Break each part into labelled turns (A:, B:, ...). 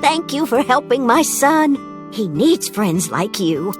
A: Thank you for helping my son. He needs friends like you.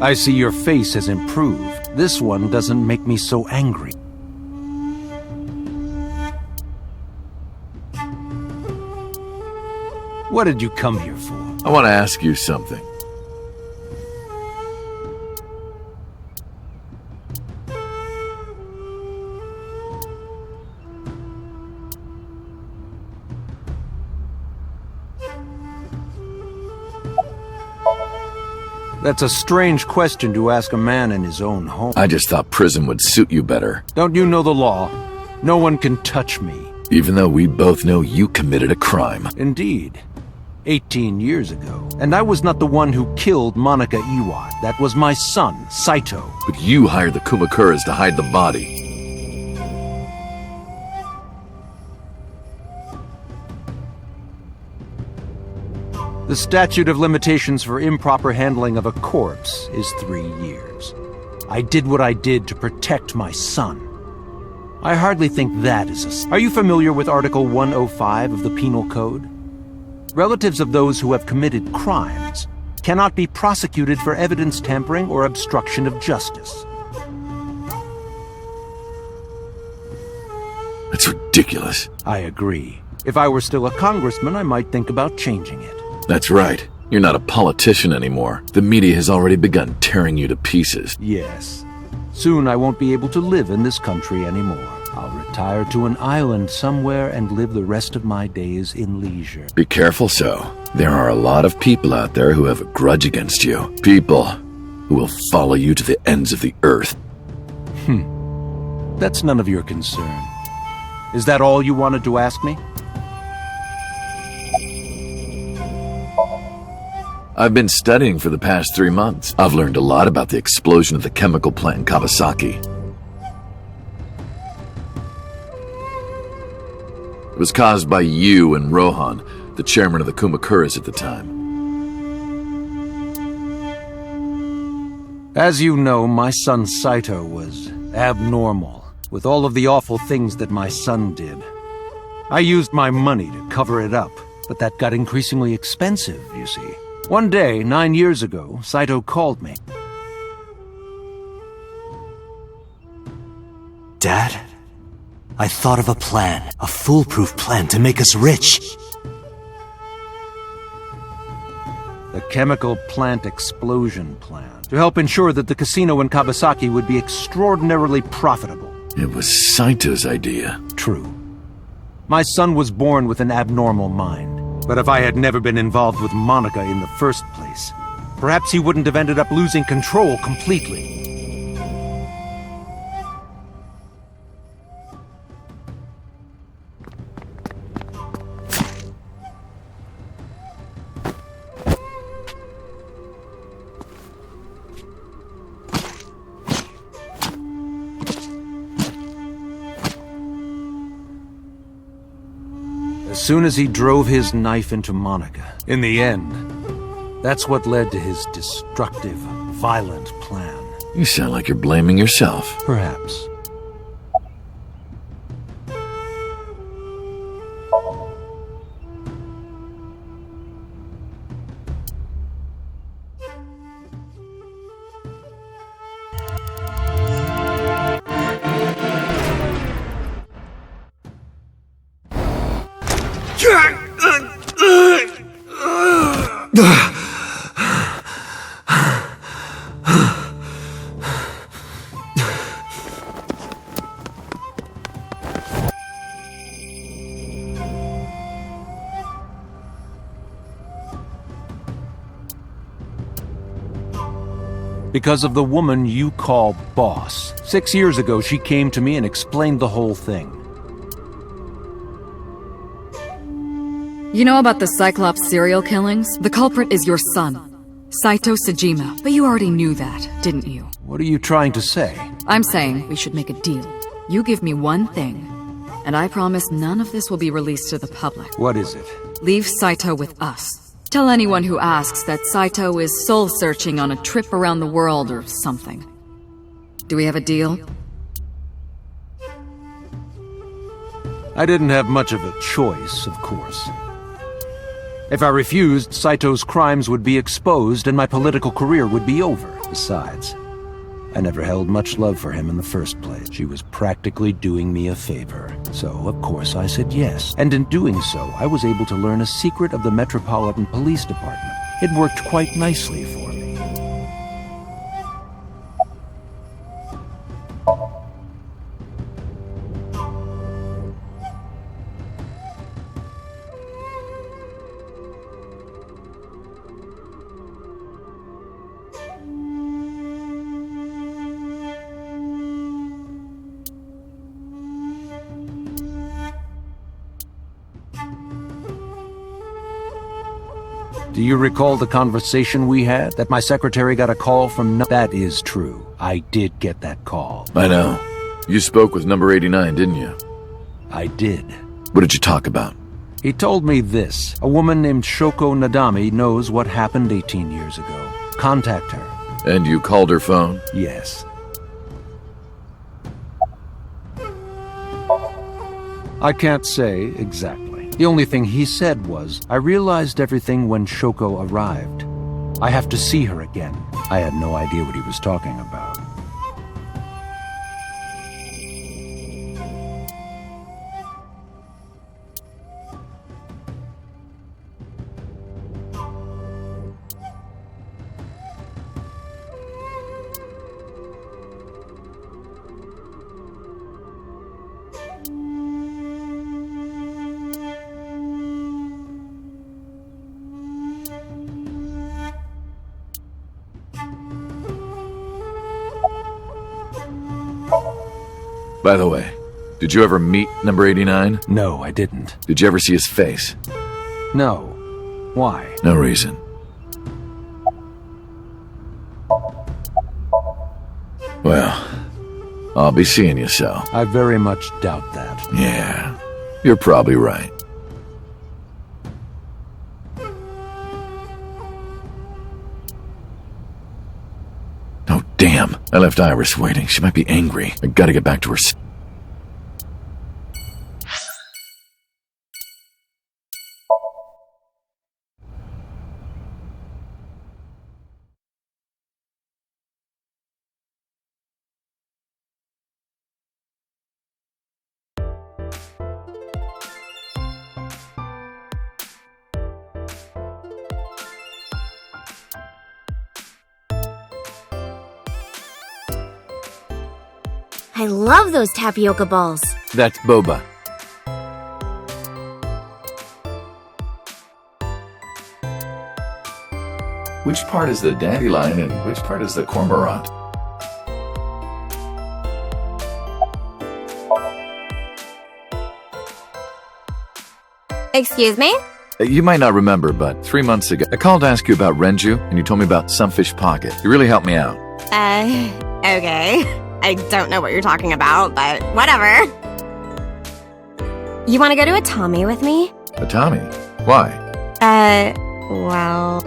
B: I see your face has improved. This one doesn't make me so angry. What did you come here for?
C: I want to ask you something.
B: That's a strange question to ask a man in his own home.
C: I just thought prison would suit you better.
B: Don't you know the law? No one can touch me.
C: Even though we both know you committed a crime.
B: Indeed. 18 years ago. And I was not the one who killed Monica Iwa. That was my son, Saito.
C: But you hired the Kumakuras to hide the body.
B: The statute of limitations for improper handling of a corpse is 3 years. I did what I did to protect my son. I hardly think that is a... Are you familiar with Article 105 of the Penal Code? Relatives of those who have committed crimes cannot be prosecuted for evidence tampering or obstruction of justice.
C: That's ridiculous.
B: I agree. If I were still a congressman, I might think about changing it.
C: That's right. You're not a politician anymore. The media has already begun tearing you to pieces.
B: Yes. Soon I won't be able to live in this country anymore. I'll retire to an island somewhere and live the rest of my days in leisure.
C: Be careful, so. There are a lot of people out there who have a grudge against you. People who will follow you to the ends of the earth.
B: That's none of your concern. Is that all you wanted to ask me?
C: I've been studying for the past 3 months. I've learned a lot about the explosion of the chemical plant in Kawasaki. It was caused by you and Rohan, the chairman of the Kumakuras at the time.
B: As you know, my son Saito was abnormal, with all of the awful things that my son did. I used my money to cover it up, but that got increasingly expensive, you see. One day, 9 years ago, Saito called me.
D: Dad? I thought of a plan, a foolproof plan to make us rich.
B: The chemical plant explosion plan, to help ensure that the casino in Kawasaki would be extraordinarily profitable.
C: It was Saito's idea.
B: True. My son was born with an abnormal mind. But if I had never been involved with Monica in the first place, perhaps he wouldn't have ended up losing control completely. As soon as he drove his knife into Monica, in the end, that's what led to his destructive, violent plan.
C: You sound like you're blaming yourself.
B: Perhaps. Because of the woman you call boss. 6 years ago, she came to me and explained the whole thing.
E: You know about the Cyclops serial killings? The culprit is your son, Saito Sejima. But you already knew that, didn't you?
B: What are you trying to say?
E: I'm saying we should make a deal. You give me one thing, and I promise none of this will be released to the public.
B: What is it?
E: Leave Saito with us. Tell anyone who asks that Saito is soul-searching on a trip around the world or something. Do we have a deal?
B: I didn't have much of a choice, of course. If I refused, Saito's crimes would be exposed and my political career would be over. Besides, I never held much love for him in the first place. She was practically doing me a favor. So, of course, I said yes. And in doing so, I was able to learn a secret of the Metropolitan Police Department. It worked quite nicely for me. Do you recall the conversation we had? That my secretary got a call from That is true. I did get that call.
C: I know. You spoke with number 89, didn't you?
B: I did.
C: What did you talk about?
B: He told me this. A woman named Shoko Nadami knows what happened 18 years ago. Contact her.
C: And you called her phone?
B: Yes. I can't say exactly. The only thing he said was, I realized everything when Shoko arrived. I have to see her again. I had no idea what he was talking about.
C: By the way, did you ever meet number 89?
B: No, I didn't.
C: Did you ever see his face?
B: No. Why?
C: No reason. Well, I'll be seeing you, so.
B: I very much doubt that.
C: Yeah, you're probably right. Oh, damn. I left Iris waiting. She might be angry. I gotta get back to her.
A: I love those tapioca balls.
C: That's boba. Which part is the dandelion and which part is the cormorant?
F: Excuse me?
C: You might not remember, but 3 months ago, I called to ask you about Renju, and you told me about Sunfish Pocket. You really helped me out.
F: Okay. I don't know what you're talking about, but whatever. You want to go to a Tommy with me?
C: A Tommy? Why?
F: Well...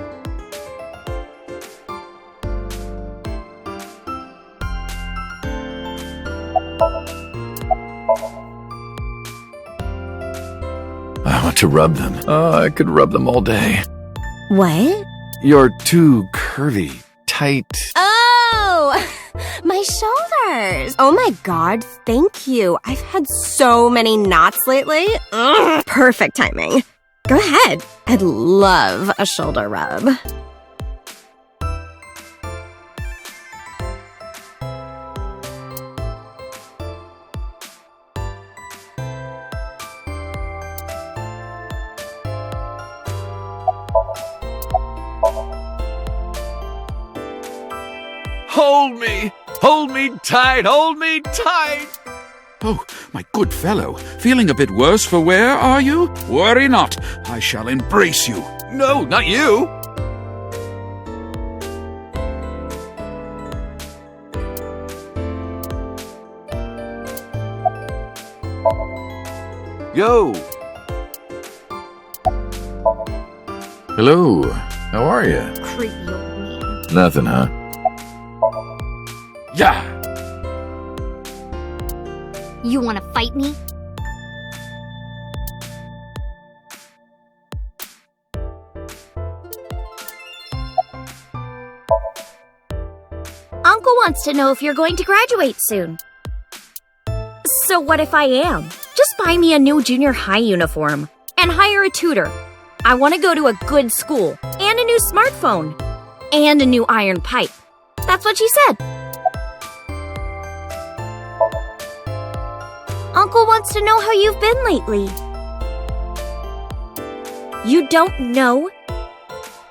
C: I want to rub them. Oh, I could rub them all day.
F: What?
C: You're too curvy, tight.
F: Oh! My shoulders! Oh my god, thank you. I've had so many knots lately. Ugh, perfect timing. Go ahead. I'd love a shoulder rub.
C: Hold me! Hold me tight! Hold me tight!
G: Oh, my good fellow, feeling a bit worse for wear, are you? Worry not, I shall embrace you.
H: No, not you! Yo!
C: Hello, how are you?
A: Creepy old man.
C: Nothing, huh?
G: Yeah!
A: You want to fight me?
F: Uncle wants to know if you're going to graduate soon. So what if I am? Just buy me a new junior high uniform and hire a tutor. I want to go to a good school and a new smartphone and a new iron pipe. That's what she said. Uncle wants to know how you've been lately. You don't know?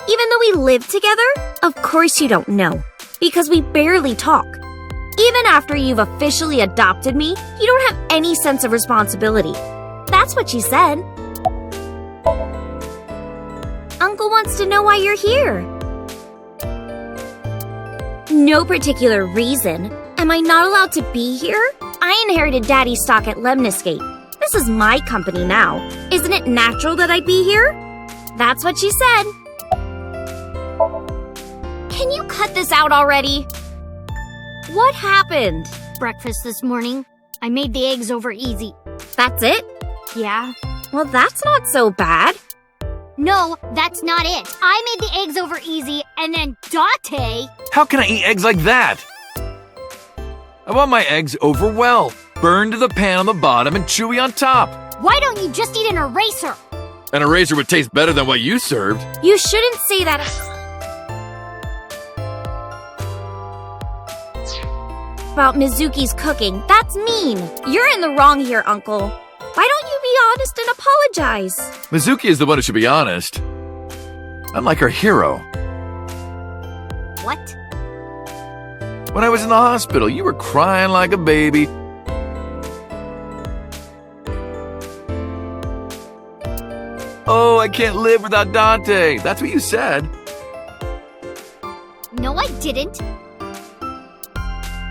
F: Even though we live together? Of course you don't know, because we barely talk. Even after you've officially adopted me, you don't have any sense of responsibility. That's what she said. Uncle wants to know why you're here. No particular reason. Am I not allowed to be here? I inherited Daddy's stock at 𝓕𝓲𝓷𝓪𝓵. This is my company now. Isn't it natural that I be here? That's what she said. Can you cut this out already? What happened?
A: Breakfast this morning. I made the eggs over easy.
F: That's it?
A: Yeah?
F: Well, that's not so bad.
A: No, that's not it. I made the eggs over easy, and then 𝓕𝓷𝓷𝓪𝓵.
H: How can I eat eggs like that? I want my eggs over well, burned to the pan on the bottom and chewy on top.
A: Why don't you just eat an eraser?
H: An eraser would taste better than what you served.
F: You shouldn't say that. About Mizuki's cooking. That's mean. You're in the wrong here, Uncle. Why don't you be honest and apologize?
H: Mizuki is the one who should be honest. I'm like her hero.
A: What?
H: When I was in the hospital, you were crying like a baby. Oh, I can't live without Dante. That's what you said.
A: No, I didn't.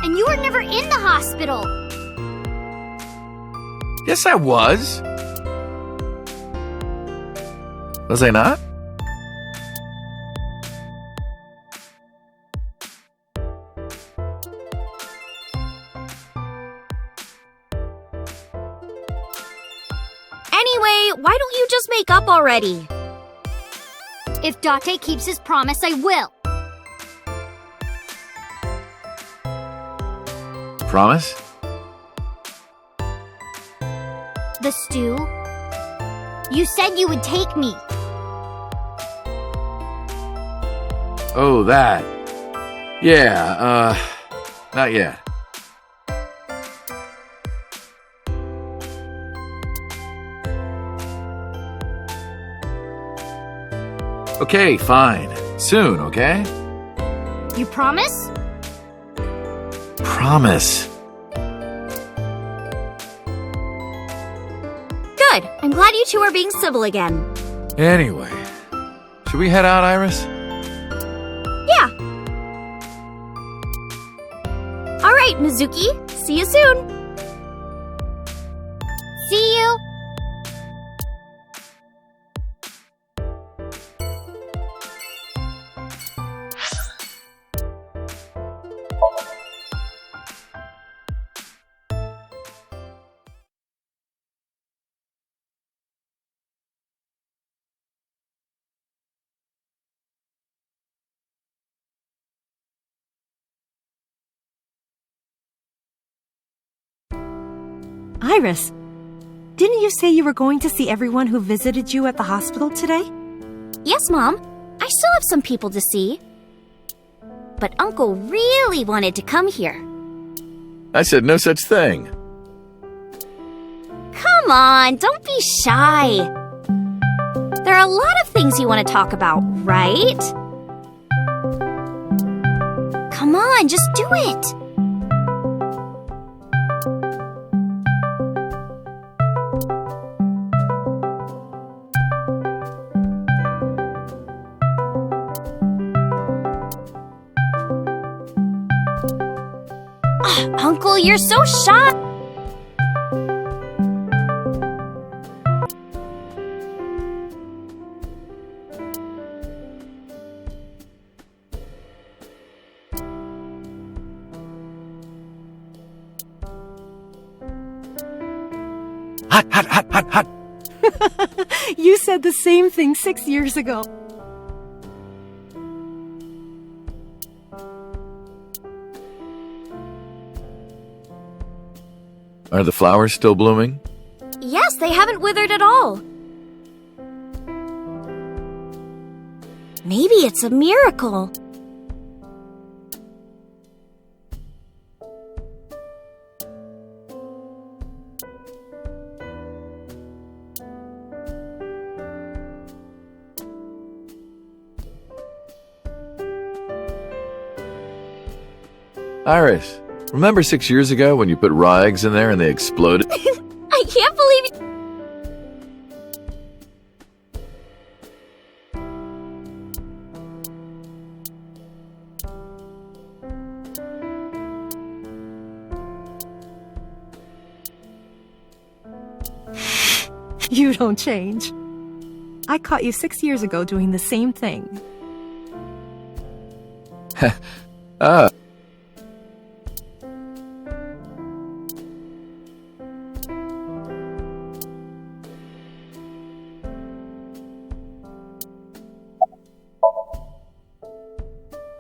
A: And you were never in the hospital.
H: Yes, I was. Was I not?
F: Anyway, why don't you just make up already?
A: If 𝓕𝓷𝓷𝓪𝓵 keeps his promise, I will.
H: Promise?
A: The stew? You said you would take me.
H: Oh, that. Yeah, not yet. Okay, fine. Soon, okay?
A: You promise?
H: Promise.
F: Good. I'm glad you two are being civil again.
H: Anyway, should we head out, Iris?
F: Yeah. All right, Mizuki. See you soon.
A: See you.
I: Iris, didn't you say you were going to see everyone who visited you at the hospital today?
F: Yes, Mom. I still have some people to see. But Uncle really wanted to come here.
H: I said no such thing.
F: Come on, don't be shy. There are a lot of things you want to talk about, right? Come on, just do it. Uncle, you're so shy.
H: Hot, hot, hot, hot, hot.
I: You said the same thing 6 years ago.
C: Are the flowers still blooming?
F: Yes, they haven't withered at all. Maybe it's a miracle.
C: Iris, remember 6 years ago when you put raw eggs in there and they exploded?
F: I can't believe it.
I: You don't change. I caught you 6 years ago doing the same thing.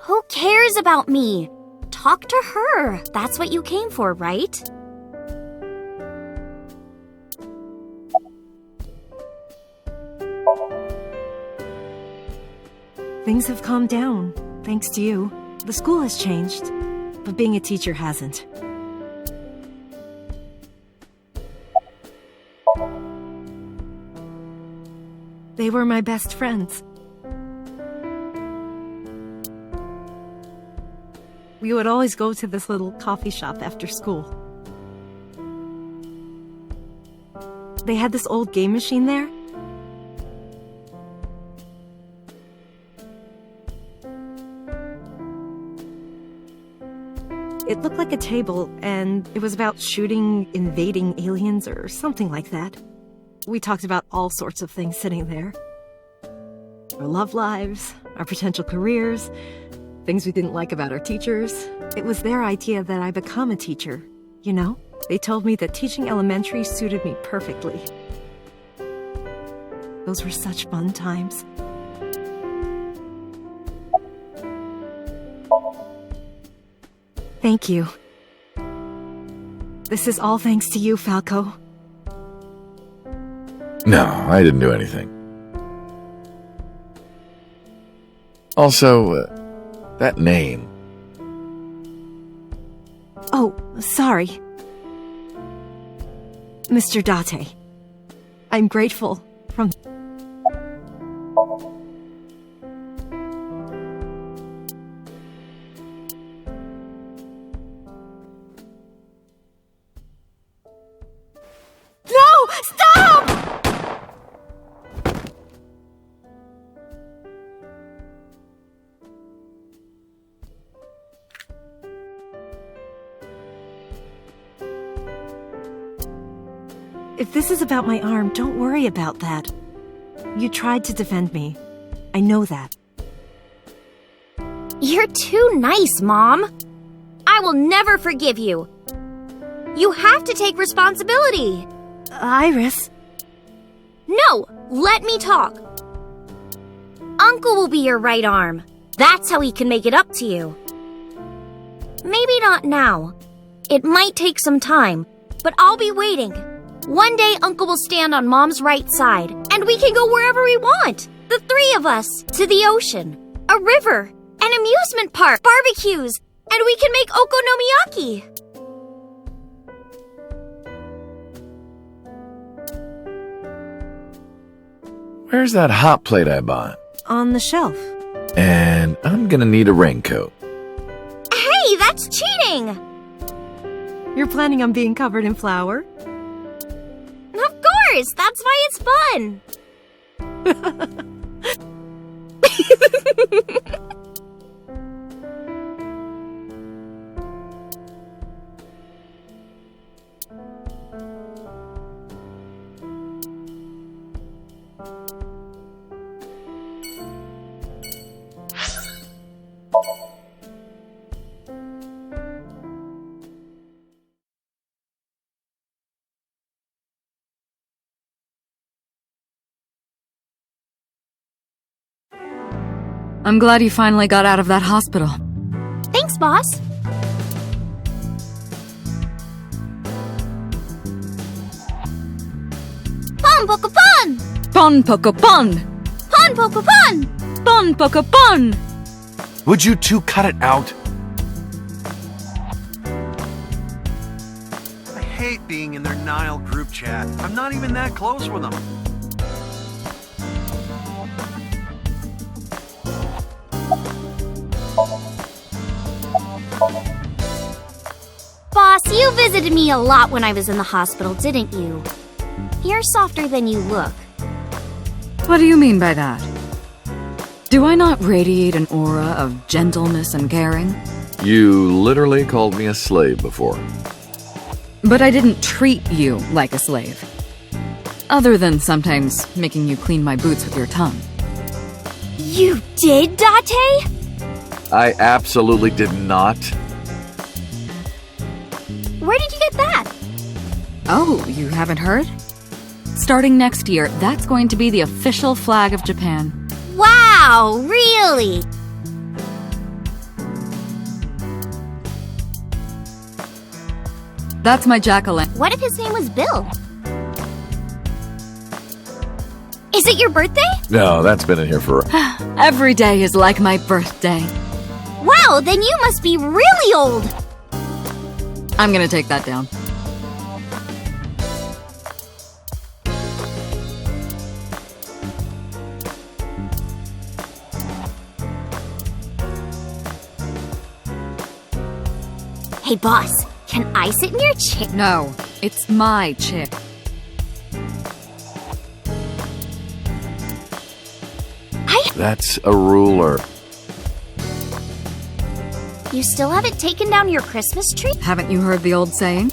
F: Who cares about me? Talk to her. That's what you came for, right?
I: Things have calmed down, thanks to you. The school has changed, but being a teacher hasn't. They were my best friends. We would always go to this little coffee shop after school. They had this old game machine there. It looked like a table, and it was about shooting invading aliens or something like that. We talked about all sorts of things sitting there. Our love lives, our potential careers, things we didn't like about our teachers. It was their idea that I become a teacher, you know? They told me that teaching elementary suited me perfectly. Those were such fun times. Thank you. This is all thanks to you, Falco.
C: No, I didn't do anything. Also, that name.
I: Oh, sorry. Mr. Date. I'm grateful from... No! Stop! If this is about my arm, don't worry about that. You tried to defend me. I know that.
F: You're too nice, Mom. I will never forgive you. You have to take responsibility.
I: Iris.
F: No, let me talk. Uncle will be your right arm. That's how he can make it up to you. Maybe not now. It might take some time, but I'll be waiting. One day, Uncle will stand on Mom's right side, and we can go wherever we want. The three of us. To the ocean, a river, an amusement park, barbecues, and we can make okonomiyaki.
C: Where's that hot plate I bought?
I: On the shelf.
C: And I'm gonna need a raincoat.
F: Hey, that's cheating!
I: You're planning on being covered in flour?
F: Of course! That's why it's fun!
E: I'm glad you finally got out of that hospital.
A: Thanks, boss. Pon poco pon!
E: Pon poco pon!
A: Pon poco pon!
E: Pon poco pon!
H: Would you two cut it out?
B: I hate being in their Nile group chat. I'm not even that close with them.
A: Boss, you visited me a lot when I was in the hospital, didn't you? You're softer than you look.
E: What do you mean by that? Do I not radiate an aura of gentleness and caring?
C: You literally called me a slave before.
E: But I didn't treat you like a slave. Other than sometimes making you clean my boots with your tongue.
A: You did, Date?
C: I absolutely did not.
A: Where did you get that?
E: Oh, you haven't heard? Starting next year, that's going to be the official flag of Japan.
A: Wow, really?
E: That's my jack-o'-lantern.
A: What if his name was Bill? Is it your birthday?
C: No, that's been in here for...
E: Every day is like my birthday.
A: Wow, then you must be really old.
E: I'm gonna take that down.
A: Hey, boss, can I sit in your chair?
E: No, it's my chair.
C: That's a ruler.
A: You still haven't taken down your Christmas tree?
E: Haven't you heard the old saying?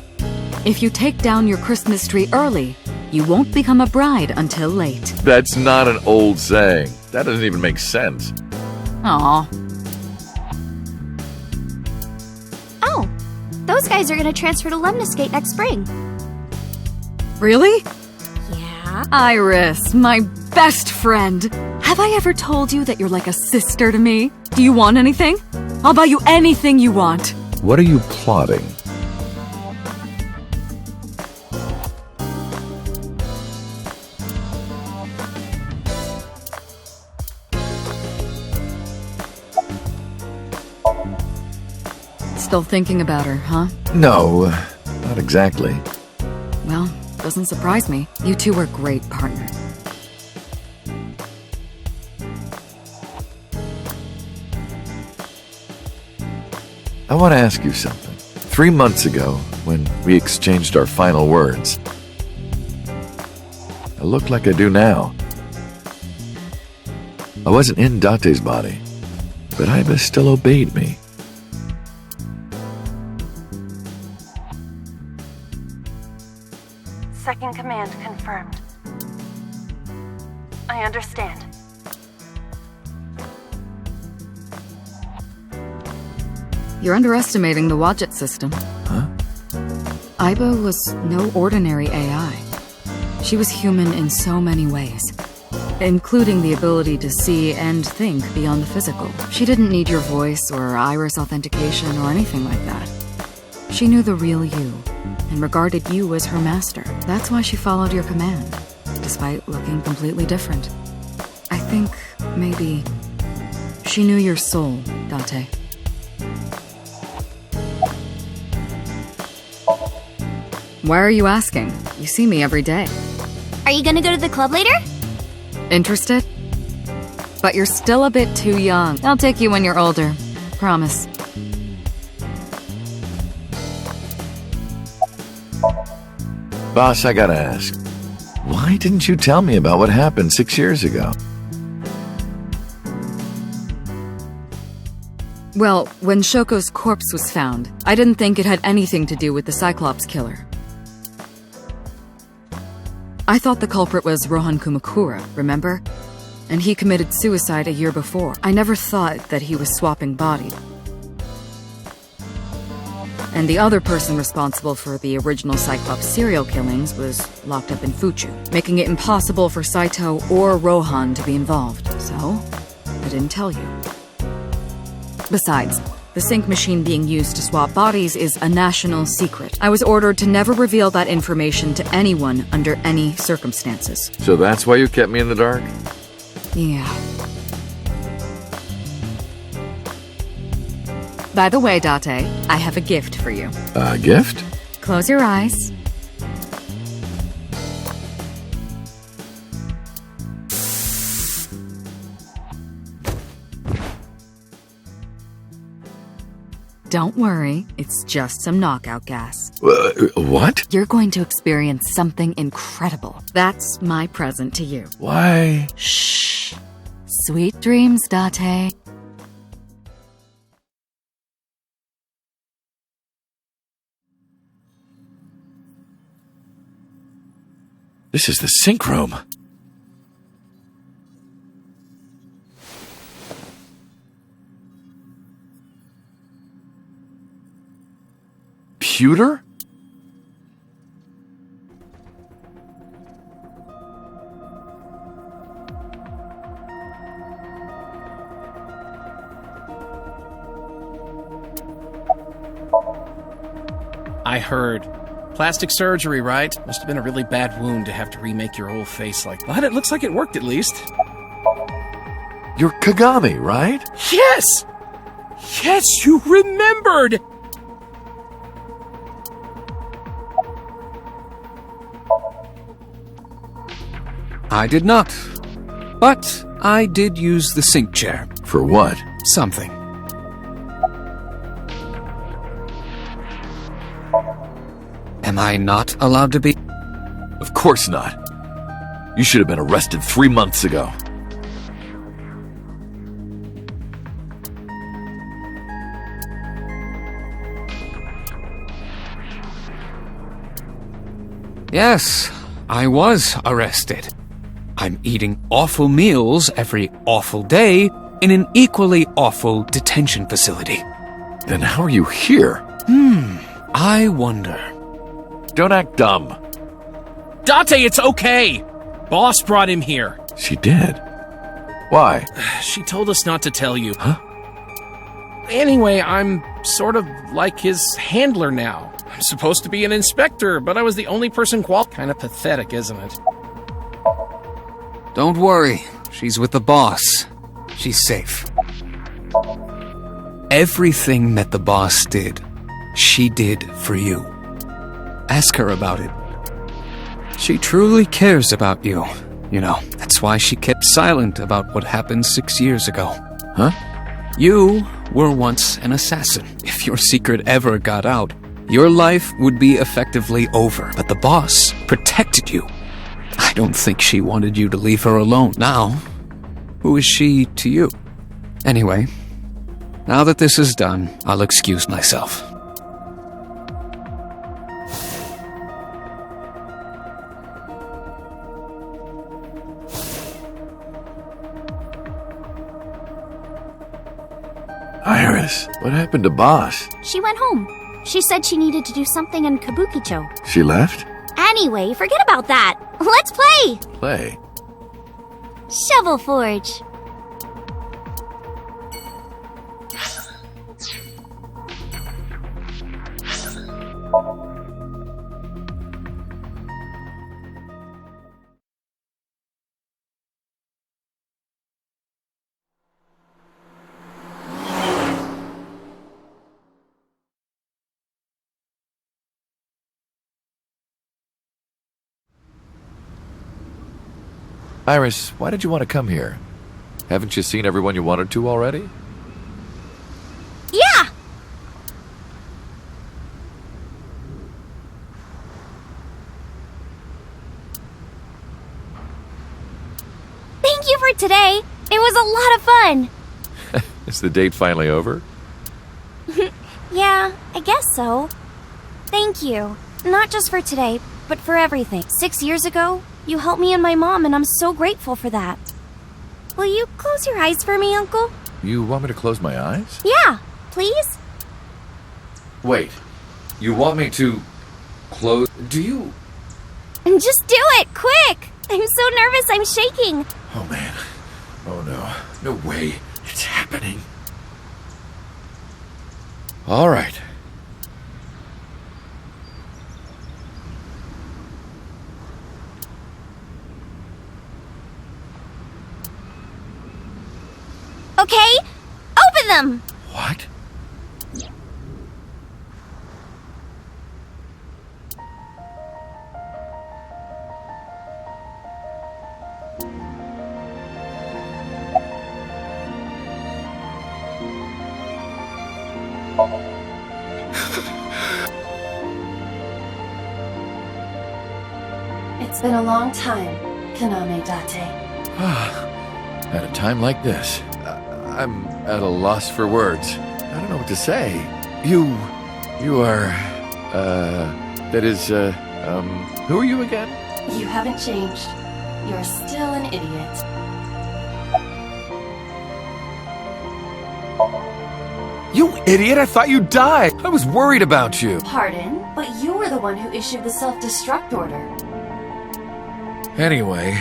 E: If you take down your Christmas tree early, you won't become a bride until late.
C: That's not an old saying. That doesn't even make sense.
E: Aw.
A: Oh, those guys are gonna transfer to Lemniscate next spring.
E: Really?
A: Yeah?
E: Iris, my best friend. Have I ever told you that you're like a sister to me? Do you want anything? I'll buy you anything you want.
C: What are you plotting?
E: Still thinking about her, huh?
C: No, not exactly.
E: Well, doesn't surprise me. You two were great partners.
C: I want to ask you something. 3 months ago, when we exchanged our final words, I look like I do now. I wasn't in Date's body, but AIBA still obeyed me.
I: Second command confirmed. I understand.
E: You're underestimating the Wadjet system.
C: Huh?
E: AIBA was no ordinary AI. She was human in so many ways, including the ability to see and think beyond the physical. She didn't need your voice or iris authentication or anything like that. She knew the real you, and regarded you as her master. That's why she followed your command, despite looking completely different. I think, maybe, she knew your soul, Date. Why are you asking? You see me every day.
A: Are you gonna go to the club later?
E: Interested? But you're still a bit too young. I'll take you when you're older. Promise.
C: Boss, I gotta ask, why didn't you tell me about what happened 6 years ago?
E: Well, when Shoko's corpse was found, I didn't think it had anything to do with the Cyclops killer. I thought the culprit was Rohan Kumakura, remember? And he committed suicide a year before. I never thought that he was swapping bodies. And the other person responsible for the original Cyclops serial killings was locked up in Fuchu, making it impossible for Saito or Rohan to be involved. So, I didn't tell you. Besides, the sync machine being used to swap bodies is a national secret. I was ordered to never reveal that information to anyone under any circumstances.
C: So that's why you kept me in the dark?
E: Yeah. By the way, 𝓕𝓷, I have a gift for you.
C: A gift?
E: Close your eyes. Don't worry, it's just some knockout gas.
C: What?
E: You're going to experience something incredible. That's my present to you.
C: Why?
E: Shh. Sweet dreams, 𝓕𝓷.
C: This is the sync room. Pewter?
J: I heard. Plastic surgery, right? Must have been a really bad wound to have to remake your whole face like that. But it looks like it worked at least.
C: You're Kagami, right?
J: Yes! Yes, you remembered! I did not. But I did use the sync chair.
C: For what?
J: Something. Am I not allowed to be?
C: Of course not. You should have been arrested 3 months ago.
J: Yes, I was arrested. I'm eating awful meals every awful day in an equally awful detention facility.
C: Then how are you here?
J: I wonder.
C: Don't act dumb.
J: 𝓕𝓷, it's okay! Boss brought him here.
C: She did. Why?
J: She told us not to tell you.
C: Huh?
J: Anyway, I'm sort of like his handler now. I'm supposed to be an inspector, but I was the only person Kind of pathetic, isn't it? Don't worry. She's with the boss. She's safe. Everything that the boss did, she did for you. Ask her about it. She truly cares about you. You know, that's why she kept silent about what happened 6 years ago.
C: Huh?
J: You were once an assassin. If your secret ever got out, your life would be effectively over. But the boss protected you. I don't think she wanted you to leave her alone. Now, who is she to you? Anyway, now that this is done, I'll excuse myself.
C: Iris, what happened to Boss?
A: She went home. She said she needed to do something in Kabukicho.
C: She left?
A: Anyway, forget about that. Let's play!
C: Play.
A: Shovel Forge.
C: Iris, why did you want to come here? Haven't you seen everyone you wanted to already?
A: Yeah! Thank you for today. It was a lot of fun.
C: Is the date finally over?
A: Yeah, I guess so. Thank you. Not just for today, but for everything. 6 years ago, you helped me and my mom, and I'm so grateful for that. Will you close your eyes for me, Uncle?
C: You want me to close my eyes?
A: Yeah, please?
C: Wait, you want me to close... Do you...
A: Just do it, quick! I'm so nervous, I'm shaking.
C: Oh man. Oh no. No way. It's happening. All right.
A: Okay, open them!
C: What?
K: It's been a long time, Kaname-date.
C: At a time like this, I'm at a loss for words. I don't know what to say. You are, that is, who are you again?
K: You haven't changed. You're still an idiot.
H: You idiot, I thought you died. I was worried about you.
K: Pardon, but you were the one who issued the self-destruct order.
C: Anyway,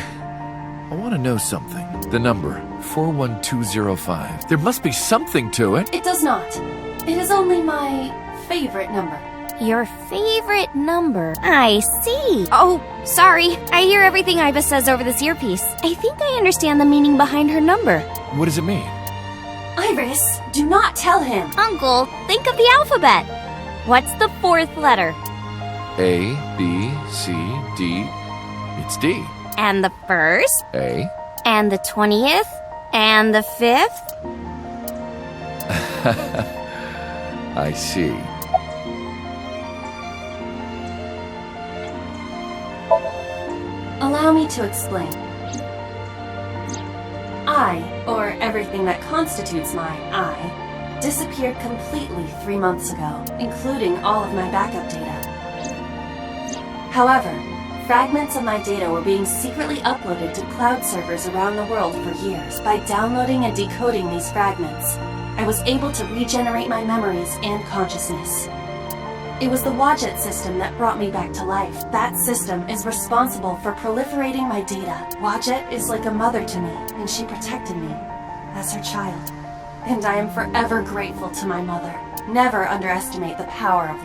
C: I want to know something. The number, 41205. There must be something to it.
K: It does not. It is only my favorite number.
A: Your favorite number. I see. Oh, sorry. I hear everything Aiba says over this earpiece. I think I understand the meaning behind her number.
C: What does it mean?
K: Iris, do not tell him.
A: Uncle, think of the alphabet. What's the fourth letter?
C: A, B, C, D. It's D.
A: And the first?
C: A.
A: And the 20th? And the 5th?
C: I see.
K: Allow me to explain. I, or everything that constitutes my I, disappeared completely 3 months ago, including all of my backup data. However, fragments of my data were being secretly uploaded to cloud servers around the world for years. By downloading and decoding these fragments, I was able to regenerate my memories and consciousness. It was the Wadjet system that brought me back to life. That system is responsible for proliferating my data. Wadjet is like a mother to me, and she protected me as her child. And I am forever grateful to my mother. Never underestimate the power of...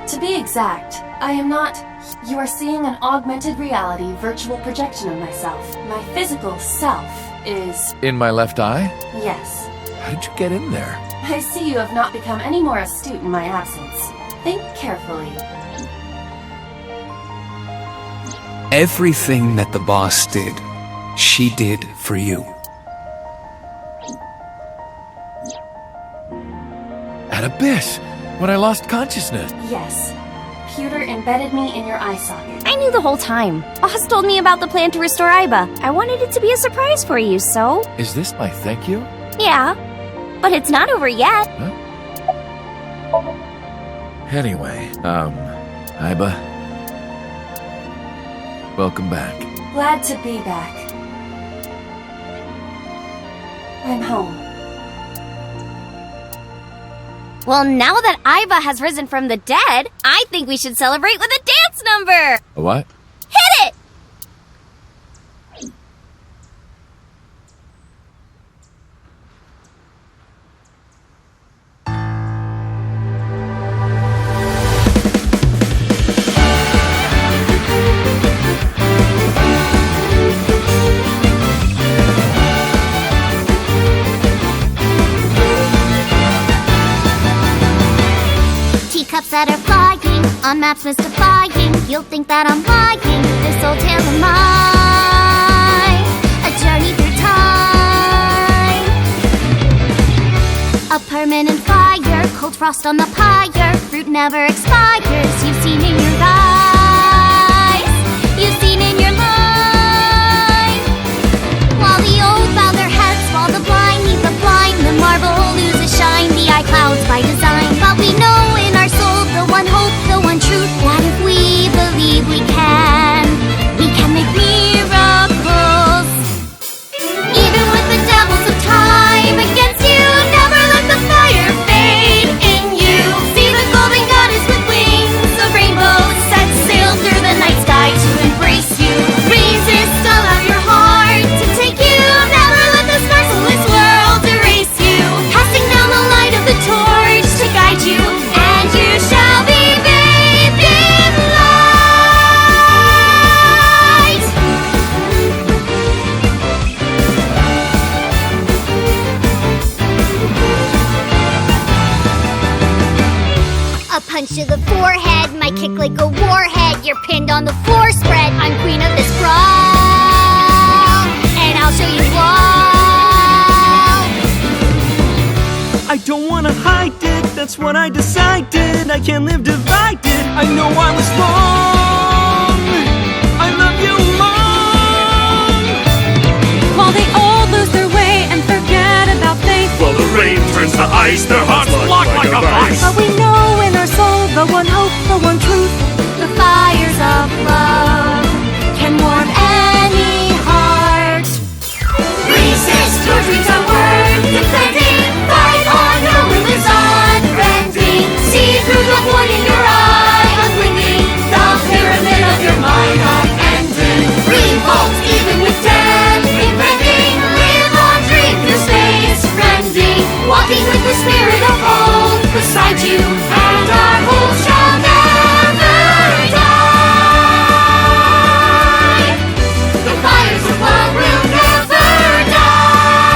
K: To be exact, I am not... You are seeing an augmented reality virtual projection of myself. My physical self is...
C: In my left eye?
K: Yes.
C: How did you get in there?
K: I see you have not become any more astute in my absence. Think carefully.
J: Everything that the boss did, she did for you.
C: At Abyss, when I lost consciousness.
K: Yes. Pewter embedded me in your eye socket.
A: I knew the whole time. Boss told me about the plan to restore Aiba. I wanted it to be a surprise for you, so...
C: Is this my thank you?
A: Yeah. But it's not over yet.
C: Huh? Anyway, Aiba. Welcome back.
K: Glad to be back. I'm home.
A: Well, now that Aiba has risen from the dead, I think we should celebrate with a dance number!
C: A what?
A: Hit it!
L: Teacups that are flying, on maps mystifying. You'll think that I'm lying, this old tale of mine. A journey through time. A permanent fire, cold frost on the pyre. Fruit never expires, you've seen in your eyes. You've seen in your mind. While the old bow their heads, while the blind meet the blind, the marble loses shine, the eye clouds by design. But we know in our soul the one hope, the one truth, that if we believe we can make miracles. Even with the devils of time against you, never let the fire fade in you. See the golden goddess with wings. punch to the forehead, my kick like a warhead. You're pinned on the floor spread. I'm queen of this brawl, and I'll show you all.
M: I don't wanna hide it, that's what I decided. I can't live divided, I know I was wrong. I love you, Mom.
N: While they all lose their way and forget about faith,
O: while the rain turns to ice, their hearts lock like a vice.
N: but we know in our soul the one hope, the one truth. The fires of love can warm any heart.
L: Resist, your dreams are worth defending. Fight on, your will is unbending. See through the void in your eye, unblinking. The pyramid of your mind unending. Revolt even with death impending. Live on, dream through space, rending. Walking with the spirit of hope beside you, and our hope shall never die. The fires of love will never die.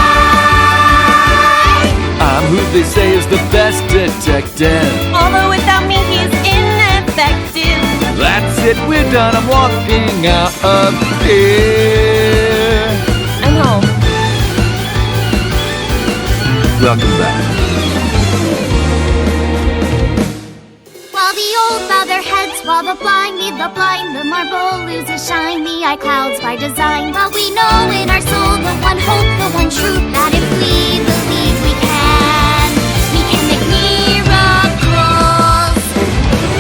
H: I'm who they say is the best detective.
N: Although without me he is ineffective.
H: That's it, we're done. I'm walking out of here.
F: I'm home.
H: Welcome back.
L: While the old bow their heads, while the blind lead the blind, the marble loses shine, the eye clouds by design. But we know in our soul the one hope, the one truth, that if we believe we can make miracles.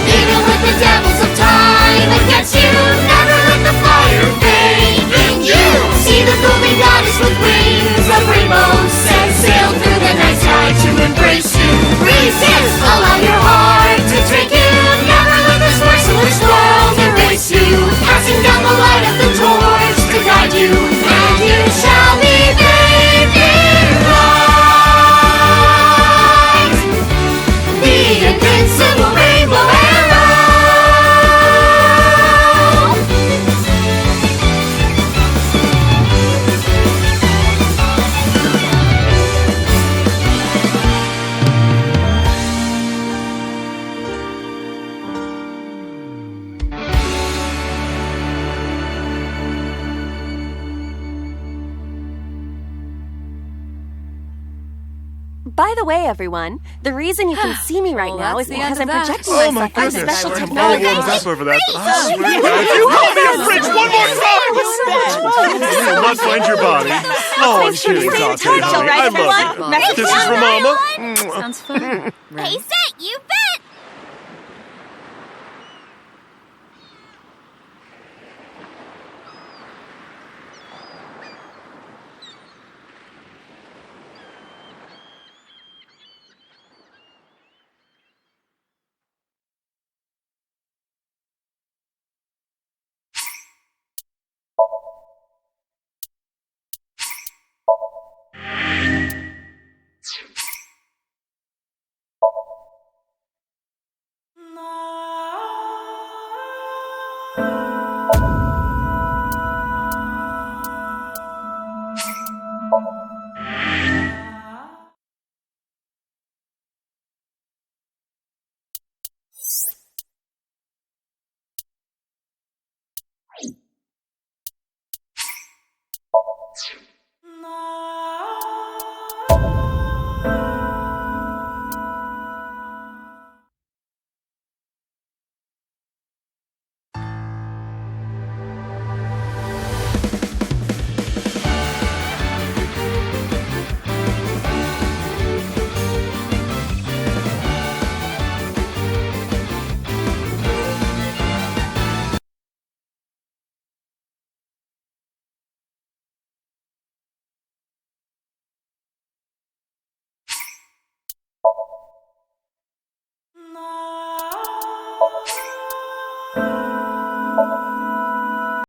L: Even with the devils of time against you, never let the fire fade in you. See the golden goddess with wings of rainbows, set sail through the night sky to embrace you. Resist, allow your heart to take you. Never let this merciless world erase you. Passing down the light of the torch to guide you, and you shall be bathed in light. The invincible rainbow arrow.
F: By the way, everyone, the reason you can see me right now is because I'm projecting
O: Oh my
F: myself on
O: goodness,
F: special
O: I'm all
F: technology.
O: warmed up over that. You call me a fridge one more time! You must find your body. Oh, I'm kidding, Dante, honey. I love you. Kisses from Mama.
N: Sounds fun.
L: Hey, set, you bet! you